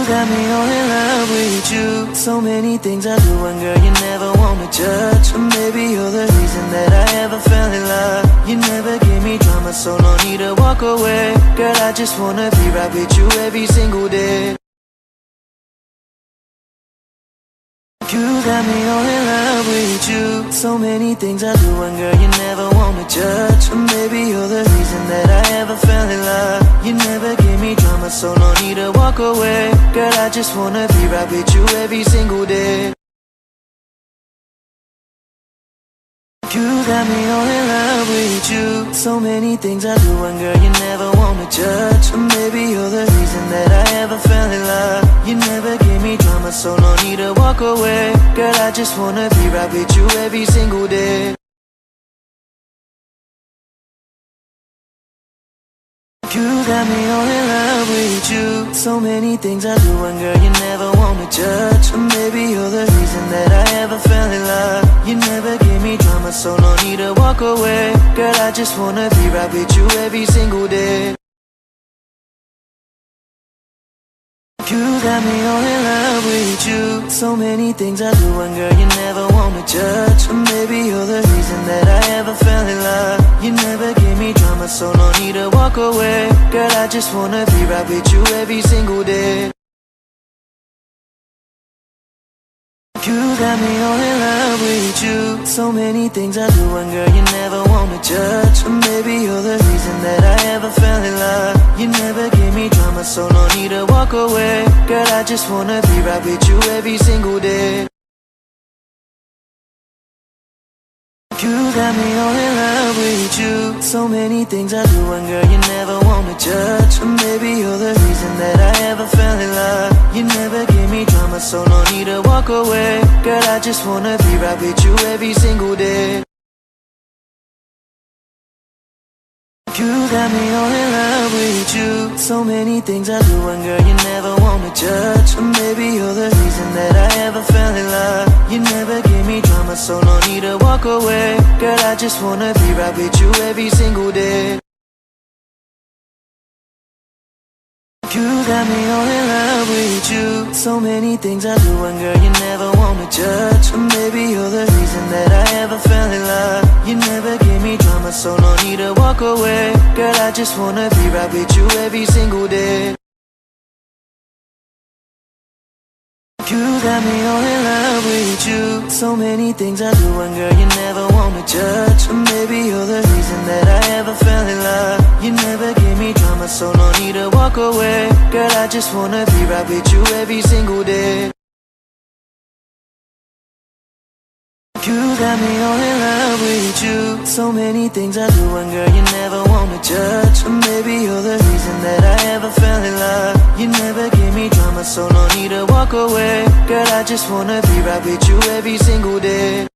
got me all in love with you. So many things I do, and girl, you never want to judge. And maybe you're the reason that I ever fell in love. You never give me drama, so no need to walk away. Girl, I just wanna be right with you every single day. You got me all in love with you. So many things I do, and girl, you never want to judge. And maybe you're the reason that I ever fell in love. You never give me drama, so no need to walk away. Girl, I just wanna be right with you every single day. You got me all in love with you. So many things I do, and girl, you never want to judge. And maybe you're the reason that I ever fell in love. You never give me drama, so no need to walk away. Girl, I just wanna be right with you every single day. You got me all in love with you. So many things I do, and girl, you never want to judge. And maybe you're the reason that I ever fell in love. You never give me drama, so no need to walk away. Girl, I just wanna be right with you every single day. You got me all in love with you. So many things I do, and girl, you never want to judge. And maybe you're the reason that I ever fell in love. You never give me drama, so no need to walk away. Girl, I just wanna be right with you every single day. You got me all in love with you. So many things I do, and girl, you never want to judge. And maybe you're the reason that I ever fell in love. You never give me drama, so no need to walk away. Girl, I just wanna be right with you every single day. You got me all in love with you. So many things I do, and girl, you never want to judge. And maybe you're the reason that I ever fell in love. You never give me drama, so no need to walk away. Girl, I just wanna be right with you every single day. You got me all in love with you. So many things I do, and girl, you never want to judge. And maybe you're the reason that I ever fell in love. You never give me drama, so no need to walk away. Girl, I just wanna be right with you every single day. You got me all in love with you. So many things I do, and girl, you never want to judge. And maybe you're the reason that I ever fell in love. You never give me drama, so no need to walk away. Girl, I just wanna be right with you every single day. You got me all in love with you. So many things I do, and girl, you never want to judge. And maybe you're the reason that I ever fell in love. You never give me drama, so no need to walk away. Girl, I just wanna be right with you every single day. You got me all in love with you. So many things I do, and girl, you never want to judge. And maybe you're the reason that I ever fell in love. You never give me drama, so no need to walk away. Girl, I just wanna be right with you every single day.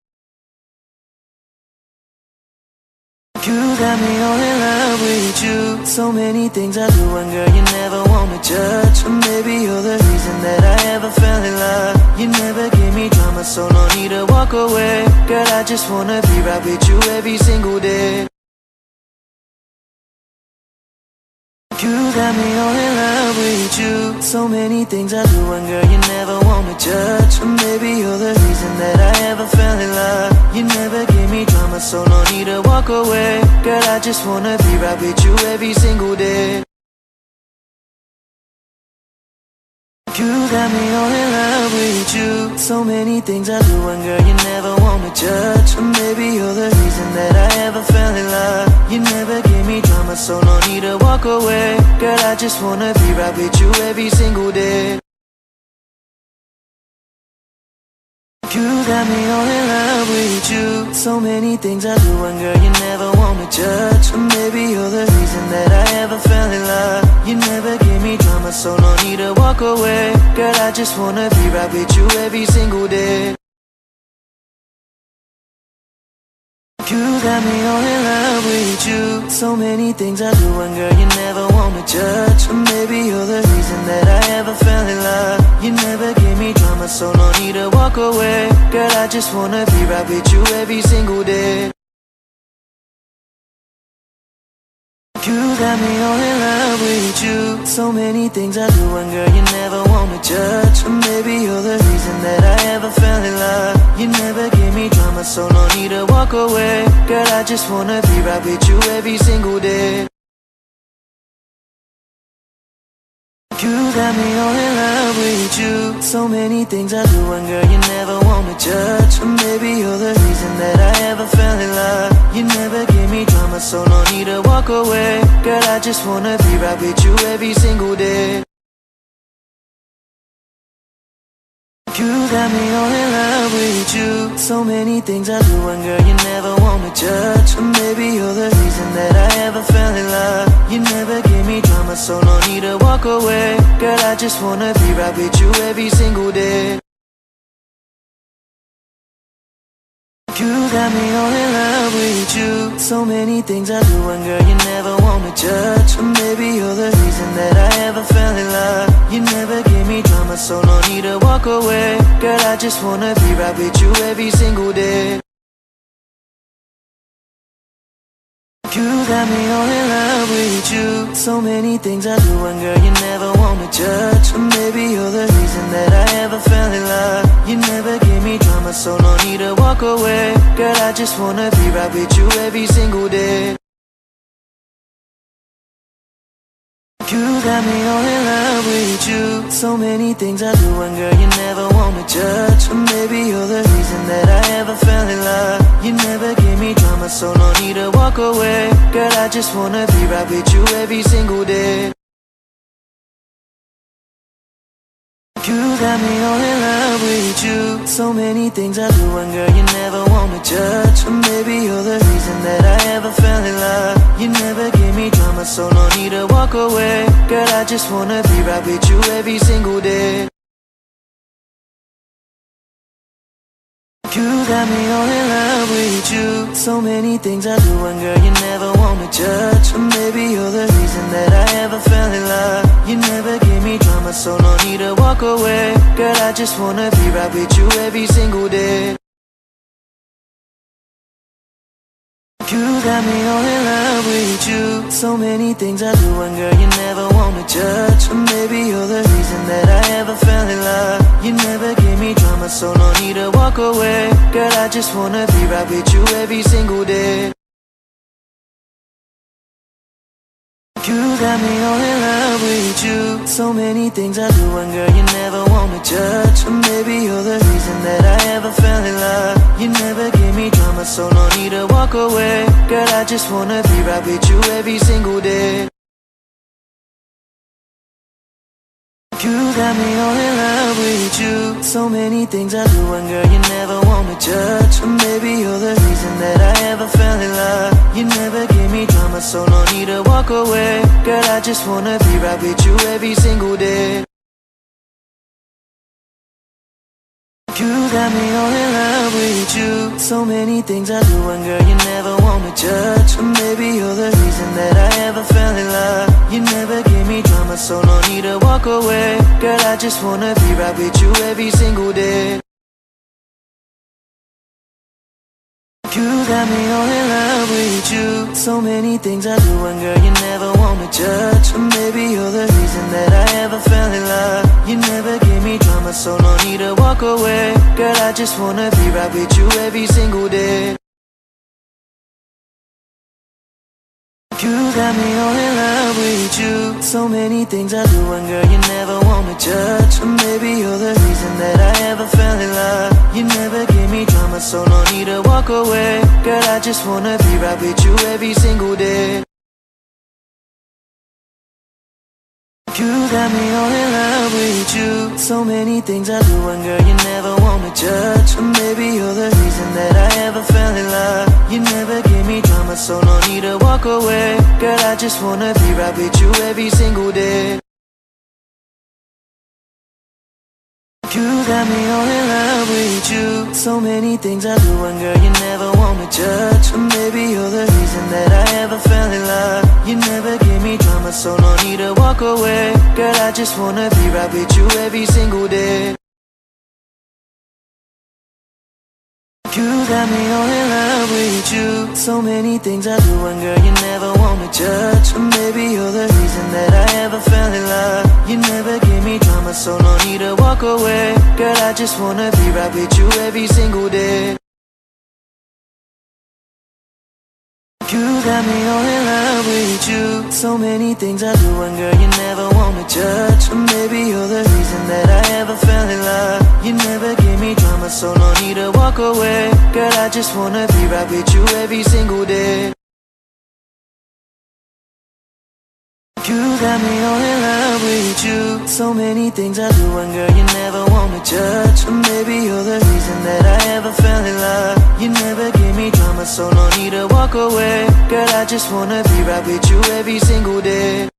You got me all in love with you. So many things I do, and girl, you never want to judge. And maybe you're the reason that I ever fell in love. You never give me drama, so no need to walk away. Girl, I just wanna be right with you every single day. You got me all in love with you. So many things I do, and girl, you never want to judge. And maybe you're the reason that I ever fell in love. You never give me drama, so no need to walk away. Girl, I just wanna be right with you every single day. You got me all in love with you. So many things I do, and girl, you never want to judge. And maybe you're the reason that I ever fell in love. You never give me drama, so no need to walk away. Girl, I just wanna be right with you every single day. You got me all in love with you. So many things I do, and girl, you never want to judge. And maybe you're the reason that I ever fell in love. You never give me drama, so no need to walk away. Girl, I just wanna be right with you every single day. You got me all in love with you. So many things I do, and girl, you never want to judge. And maybe you're the reason that I ever fell in love. You never give me drama, so no need to walk away. Girl, I just wanna be right with you every single day. You got me all in love with you. So many things I do, and girl, you never want me judge. Maybe you're the reason that I ever fell in love. You never give me drama, so no need to walk away. Girl, I just wanna be right with you every single day. You got me all in love with you. So many things I do, and girl, you never want me judge. Maybe you're the reason that I ever fell in love. You never give me drama, so no need to walk away. Girl, I just wanna be right with you every single day. You got me all in love with you. So many things I do, and girl, you never want me judge. Maybe you're the reason that I ever fell in love. You never give me drama, so no need to walk away. Girl, I just wanna be right with you every single day. You got me all in love with you. So many things I do, and girl, you never want me judge. Maybe you're the reason that I ever fell in love. You never give me drama, so no need to walk away. Girl, I just wanna be right with you every single day. You got me all in love with you. So many things I do, and girl, you never want me judge. Maybe you're the reason that I ever fell in love. You never give me drama, so no need to walk away. Girl, I just wanna be right with you every single day. You got me all in love with you. So many things I do, and girl, you never want me judge. Maybe you're the reason that I ever fell in love. You never give me drama, so no need to walk away. Girl, I just wanna be right with you every single day. You got me all in love with you. So many things I do, and girl, you never want me judge. Maybe you're the reason that I ever fell in love. You never give me drama, so no need to walk away. Girl, I just wanna be right with you every single day. You got me all in love with you. So many things I do, and girl, you never want me judge. Maybe you're the reason that I ever fell in love. You never give me drama, so no need to walk away. Girl, I just wanna be right with you every single day. You got me all in love with you. So many things I do, and girl, you never want me judge. Maybe you're the reason that I ever fell in love. You never give me drama, so no need to walk away. Girl, I just wanna be right with you every single day. You got me all in love with you. So many things I do, and girl, you never want me judge. Maybe you're the reason that I ever fell in love. You never give me drama, so no need to walk away. Girl, I just wanna be right with you every single day. You got me all in love with you. So many things I do, and girl, you never want me judge. Maybe you're the reason that I ever fell in love. You never give me drama, so no need to walk away. Girl, I just wanna be right with you every single day. You got me all in love with you. So many things I do, and girl, you never want me judge. Maybe you're the reason that I ever fell in love. You never give me drama, so no need to walk away. Girl, I just wanna be right with you every single day. You got me all in love with you. So many things I do, and girl, you never want me judge. Maybe you're the reason that I ever fell in love. You never give me drama, so no need to walk away. Girl, I just wanna be right with you every single day. You got me all in love with you. So many things I do, and girl, you never want me judge. Maybe you're the reason that I ever fell in love. You never give me drama, so no need to walk away. Girl, I just wanna be right with you every single day. You got me all in love with you. So many things I do, and girl, you never want me judge. Maybe you're the reason that I ever fell in love. You never give me drama, so no need to walk away. Girl, I just wanna be right with you every single day. You got me all in love with you. So many things I do, and girl, you never want me judge. Maybe you're the reason that I ever fell in love. You never give me drama, so no need to walk away. Girl, I just wanna be right with you every single day. You got me all in love with you. So many things I do, and girl, you never want want me judge. Or maybe you're the reason that I ever fell in love. You never gave me drama, so no need to walk away. Girl, I just wanna be right with you every single day. You got me all in love with you. So many things I do, and girl, you never want me judge. Or maybe you're the reason that I ever fell in love. You never gave me drama, so no need to walk away. Girl, I just wanna be right with you every single day. You got me all in love with you. So many things I do, and girl, you never want me judge. Or maybe you're the reason that I ever fell in love. You never gave me drama, so no need to walk away. Girl, I just wanna be right with you every single day.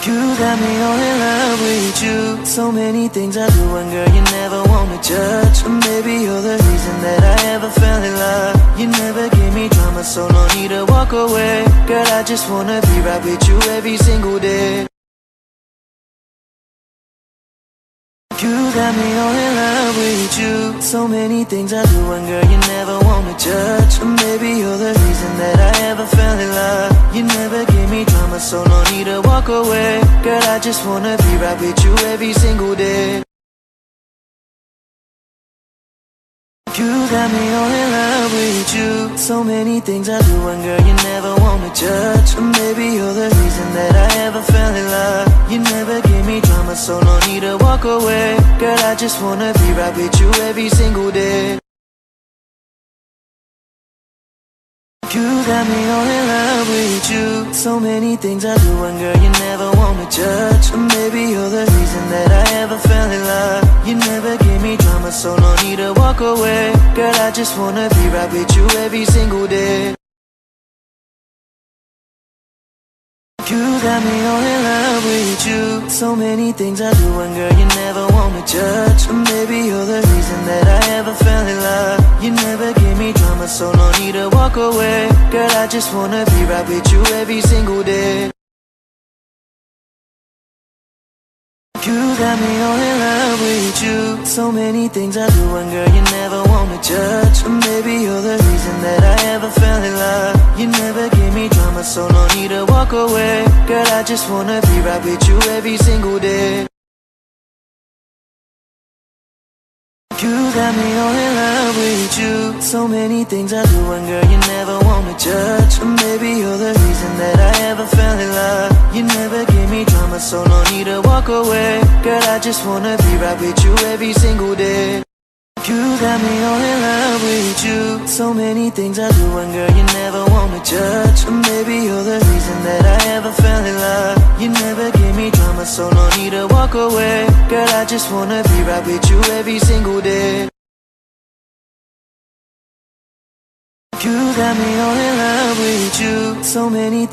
You got me all in love with you. So many things I do, and girl, you never want me judge. Or maybe you're the reason that I ever fell in love. You never gave me drama, so no need to walk away. Girl, I just wanna be right with you every single day. You got me all in love with you. So many things I do, and girl, you never want me judge. Or maybe you're the reason that I ever fell in love. You never gave me drama, so no need to walk away. Girl, I just wanna be right with you every single day. You got me all in love with you. So many things I do, and girl, you never want me judge. Or maybe you're the reason that I ever fell in love. You never gave me drama, so no need to walk away. Girl, I just wanna be right with you every single day. You got me all in love with you. So many things I do, and girl, you never want me judge. Or maybe you're the reason that I ever fell in love. You never gave me drama, so no need to walk away. Girl, I just wanna be right with you every single day. You got me all in love with you. So many things I do, and girl, you never want me judge. Or maybe you're the reason that I ever fell in love. You never gave me drama, so no need to walk away. Girl, I just wanna be right with you every single day. You got me all in love with you. So many things I do, and girl, you never want me judge. Or maybe you're the reason that I ever fell in love. You never gave me drama, so no need to walk away. Girl, I just wanna be right with you every single day. You got me all in love with you. So many things I do, and girl, you never want me judge. Or maybe you're the reason that I ever fell in love. You never gave me drama, so no need to walk away. Girl, I just wanna be right with you every single day. You got me all in love with you. So many things I do, and girl, you never want me judge. Or maybe you're the reason that I ever fell in love. You never gave me drama, so no need to walk away. Girl, I just wanna be right with you every single day. You got me all in love with you. So many